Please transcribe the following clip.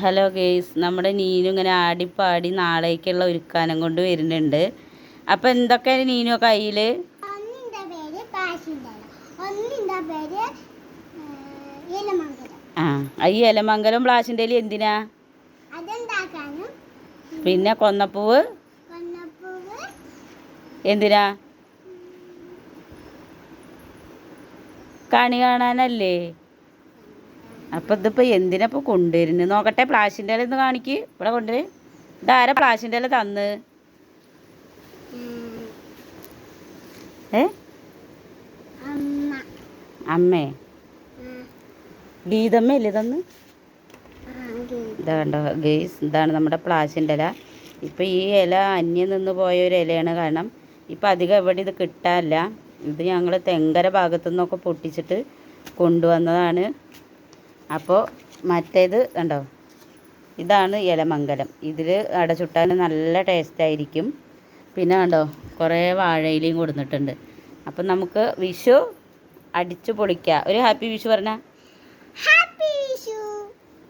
Hello guys, നമ്മുടെ നീനു ഇങ്ങനെ ആടിപ്പാടി നാളേക്കുള്ള ഒരുക്കാനം കൊണ്ട് വരുന്നുണ്ട്. അപ്പം എന്തൊക്കെയാണ് നീനു കയ്യിൽ? ഈ എലമംഗലം പ്ലാച്ചിൻ്റെ എന്തിനാ? പിന്നെ കൊന്നപ്പൂവ് എന്തിനാ? കണി കാണാനല്ലേ? അപ്പം ഇതിപ്പോൾ എന്തിനപ്പോൾ കൊണ്ടുവരുന്നത് നോക്കട്ടെ. പ്ലാച്ചിൻ്റെ ഇല ഒന്ന് കാണിക്ക്. ഇവിടെ കൊണ്ടുവരും. ഇതാരാ പ്ലാച്ചിൻ്റെ ഇല തന്ന്? അമ്മേ? ഗീതമ്മയല്ലേ തന്ന്? ഇതാ കണ്ടോ ഗെയ്സ്, ഇതാണ് നമ്മുടെ പ്ലാച്ചിൻ്റെ ഇല. ഇപ്പം ഈ ഇല അന്യം നിന്ന് പോയ ഒരു ഇലയാണ്. കാരണം ഇപ്പം അധികം എവിടെ ഇത് കിട്ടാനില്ല. ഇത് ഞങ്ങൾ തെങ്കര ഭാഗത്തു നിന്നൊക്കെ പൊട്ടിച്ചിട്ട് കൊണ്ടുവന്നതാണ്. അപ്പോൾ മറ്റേത് കണ്ടോ, ഇതാണ് എലമംഗലം. ഇതിൽ അട ചുട്ടാൻ നല്ല ടേസ്റ്റായിരിക്കും. പിന്നെ കണ്ടോ കുറേ വാഴയിലയും കൊടുത്തിട്ടുണ്ട്. അപ്പം നമുക്ക് വിഷു അടിച്ചു പൊളിക്കാം. ഒരു ഹാപ്പി വിഷു പറഞ്ഞാൽ